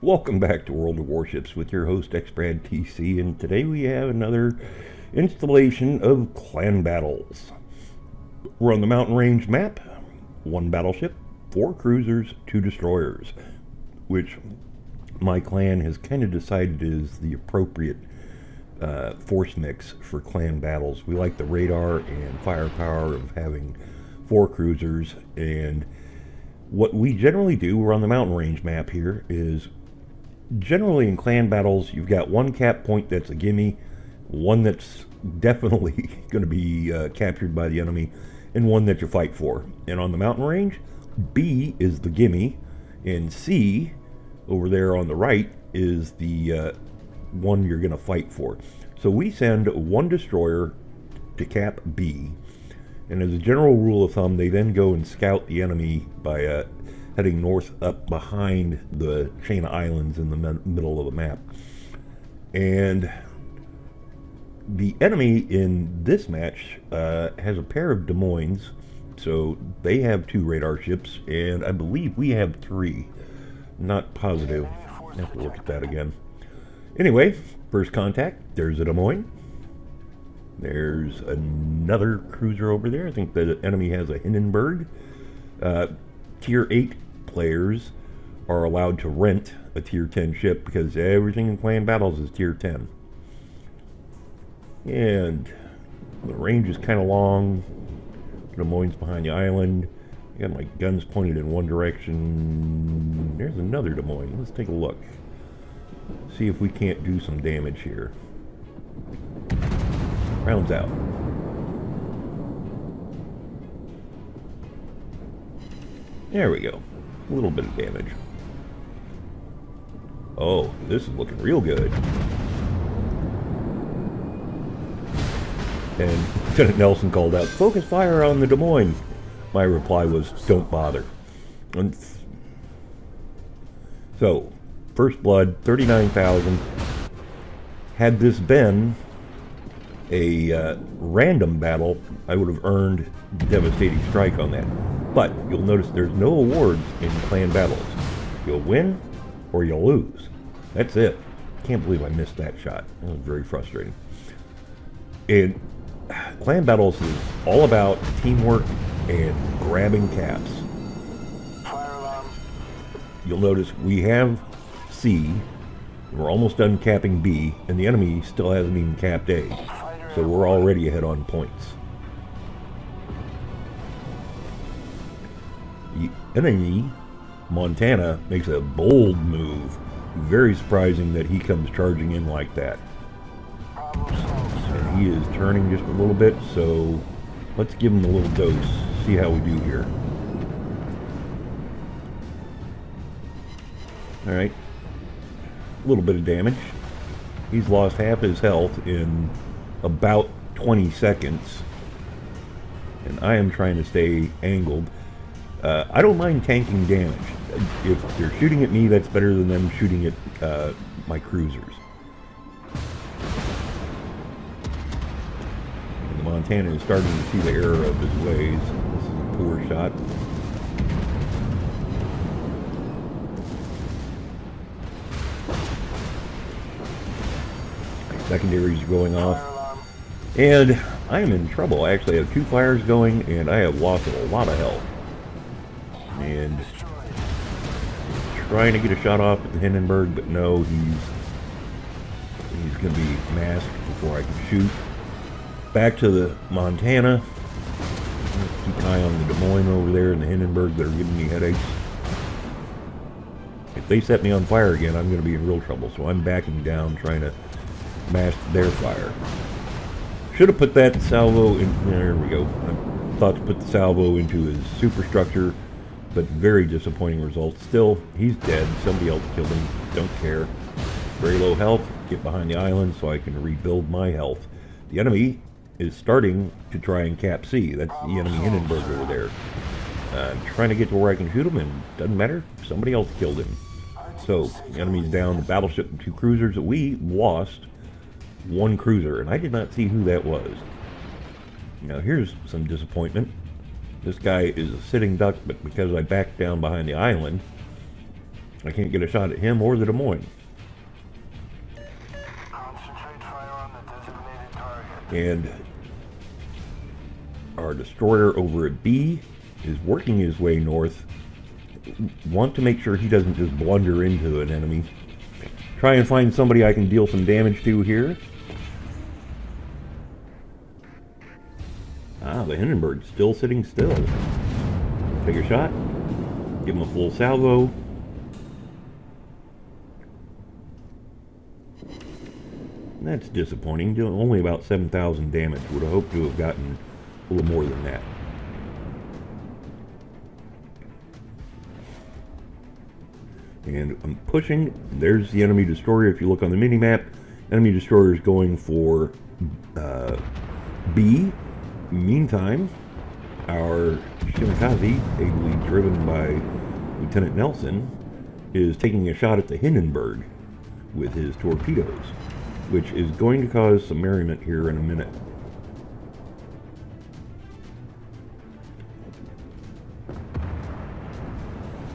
Welcome back to World of Warships with your host Xbrad TC, and today we have another installation of clan battles. We're on the mountain range map, 1 battleship, 4 cruisers, 2 destroyers, which my clan has kind of decided is the appropriate force mix for clan battles. We like the radar and firepower of having 4 cruisers, and what we generally do, we're on the mountain range map here, is generally in clan battles you've got 1 cap point that's a gimme, 1 that's definitely going to be captured by the enemy, and 1 that you fight for. And on the mountain range, B is the gimme, and C over there on the right is the one you're going to fight for. So we send 1 destroyer to cap B, and as a general rule of thumb, they then go and scout the enemy by heading north up behind the chain of islands in the middle of the map. And the enemy in this match has a pair of Des Moines, so they have 2 radar ships, and I believe we have 3. Not positive. I have to look at that again. Anyway, first contact, there's a Des Moines. There's another cruiser over there. I think the enemy has a Hindenburg. Tier 8 players are allowed to rent a Tier 10 ship because everything in clan battles is Tier 10. And the range is kind of long. Des Moines behind the island. I got my guns pointed in one direction. There's another Des Moines. Let's take a look. See if we can't do some damage here. Rounds out. There we go. A little bit of damage. Oh, this is looking real good. And Lieutenant Nelson called out, "Focus fire on the Des Moines." My reply was, "Don't bother." And so, first blood, 39,000. Had this been a random battle, I would have earned devastating strike on that. But you'll notice there's no awards in clan battles. You'll win or you'll lose. That's it. Can't believe I missed that shot. That was very frustrating. And clan battles is all about teamwork and grabbing caps. You'll notice we have C. We're almost done capping B, and the enemy still hasn't even capped A. So we're already ahead on points. The enemy, Montana, makes a bold move. Very surprising that he comes charging in like that. And he is turning just a little bit, so let's give him a little dose. See how we do here. Alright. A little bit of damage. He's lost half his health in about 20 seconds. And I am trying to stay angled. I don't mind tanking damage. If they're shooting at me, that's better than them shooting at my cruisers. And the Montana is starting to see the error of his ways. This is a poor shot. Secondaries are going off. And I am in trouble. I actually have 2 fires going, and I have lost a lot of health. And trying to get a shot off at the Hindenburg, but no, he's going to be masked before I can shoot. Back to the Montana. Keep an eye on the Des Moines over there and the Hindenburg that are giving me headaches. If they set me on fire again, I'm going to be in real trouble. So I'm backing down, trying to mask their fire. Should have put that salvo in. There we go. I thought to put the salvo into his superstructure, but very disappointing results. Still, he's dead. Somebody else killed him. Don't care. Very low health. Get behind the island so I can rebuild my health. The enemy is starting to try and cap C. That's the enemy Hindenburg over there. I'm trying to get to where I can shoot him, and doesn't matter. Somebody else killed him. So the enemy's down the battleship and 2 cruisers. We lost 1 cruiser, and I did not see who that was. Now here's some disappointment. This guy is a sitting duck, but because I backed down behind the island, I can't get a shot at him or the Des Moines. Concentrate fire on the designated target. And our destroyer over at B is working his way north. Want to make sure he doesn't just blunder into an enemy. Try and find somebody I can deal some damage to here. Ah, the Hindenburg's still sitting still. Take a shot. Give him a full salvo. That's disappointing. Doing only about 7,000 damage. Would have hoped to have gotten a little more than that. And I'm pushing. There's the enemy destroyer. If you look on the mini-map, enemy destroyer is going for B. Meantime, our Shimakaze, ably driven by Lieutenant Nelson, is taking a shot at the Hindenburg with his torpedoes, which is going to cause some merriment here in a minute.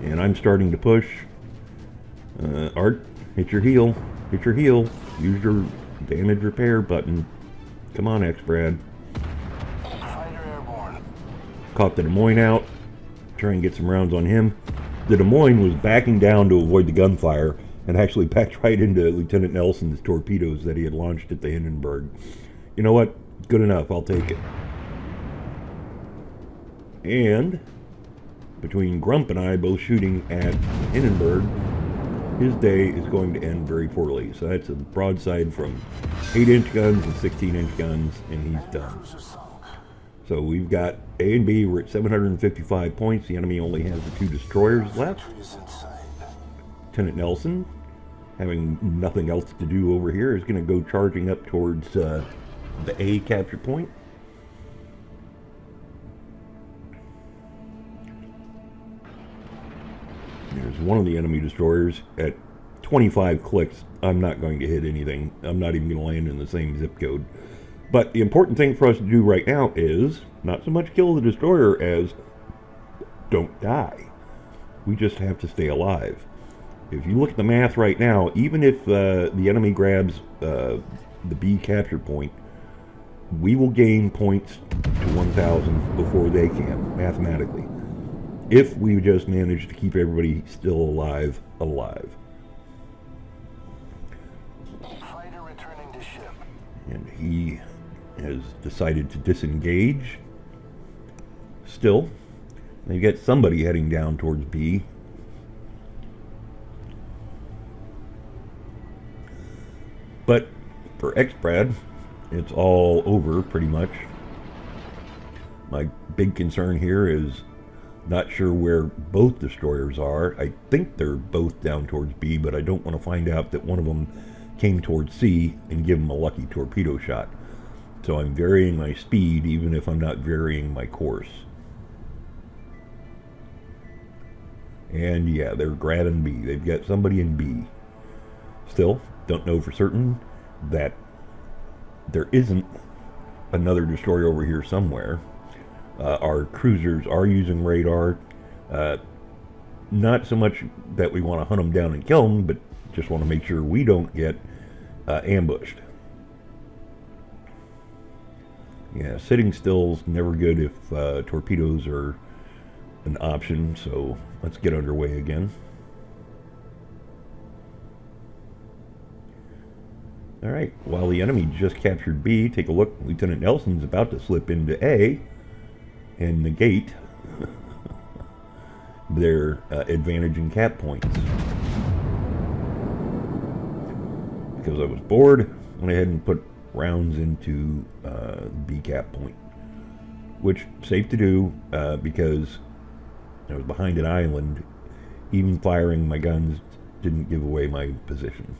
And I'm starting to push. Art, hit your heel. Hit your heel. Use your damage repair button. Come on, X-Brad. Fighter airborne. Caught the Des Moines out. Try and get some rounds on him. The Des Moines was backing down to avoid the gunfire and actually backed right into Lieutenant Nelson's torpedoes that he had launched at the Hindenburg. You know what? Good enough. I'll take it. And between Grump and I both shooting at Hindenburg, his day is going to end very poorly. So that's a broadside from 8-inch guns and 16-inch guns, and he's done. So we've got A and B. We're at 755 points. The enemy only has the 2 destroyers left. Lieutenant Nelson, having nothing else to do over here, is going to go charging up towards the A capture point. There's one of the enemy destroyers at 25 clicks. I'm not going to hit anything. I'm not even going to land in the same zip code. But the important thing for us to do right now is not so much kill the destroyer as don't die. We just have to stay alive. If you look at the math right now, even if the enemy grabs the B capture point, we will gain points to 1,000 before they can, mathematically. If we just manage to keep everybody still alive. Fighter returning to ship. And he has decided to disengage. Still, they get somebody heading down towards B. But for X-Brad, it's all over pretty much. My big concern here is not sure where both destroyers are. I think they're both down towards B, but I don't want to find out that one of them came towards C and give them a lucky torpedo shot. So I'm varying my speed even if I'm not varying my course. And yeah, they're grabbing B. They've got somebody in B. Still, don't know for certain that there isn't another destroyer over here somewhere. Our cruisers are using radar. Not so much that we want to hunt them down and kill them, but just want to make sure we don't get ambushed. Yeah, sitting still's never good if torpedoes are an option, so let's get underway again. Alright, while the enemy just captured B, take a look. Lieutenant Nelson's about to slip into A and negate their advantage in cap points. Because I was bored, went ahead and put rounds into B cap point, which safe to do because I was behind an island. Even firing my guns didn't give away my position.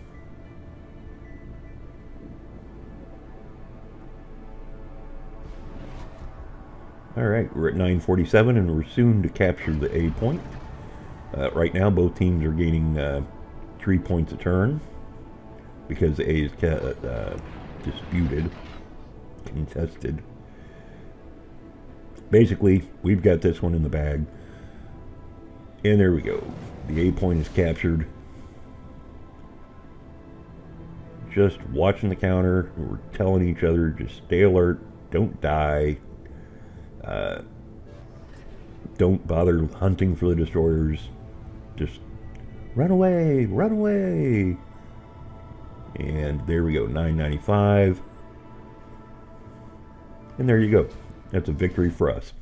Alright, we're at 9:47 and we're soon to capture the A point. Right now both teams are gaining 3 points a turn because A is disputed, contested. Basically, we've got this one in the bag. And there we go. The A point is captured. Just watching the counter. We're telling each other, just stay alert. Don't die. Don't bother hunting for the destroyers. Just run away, run away. And there we go, 995. And there you go. That's a victory for us.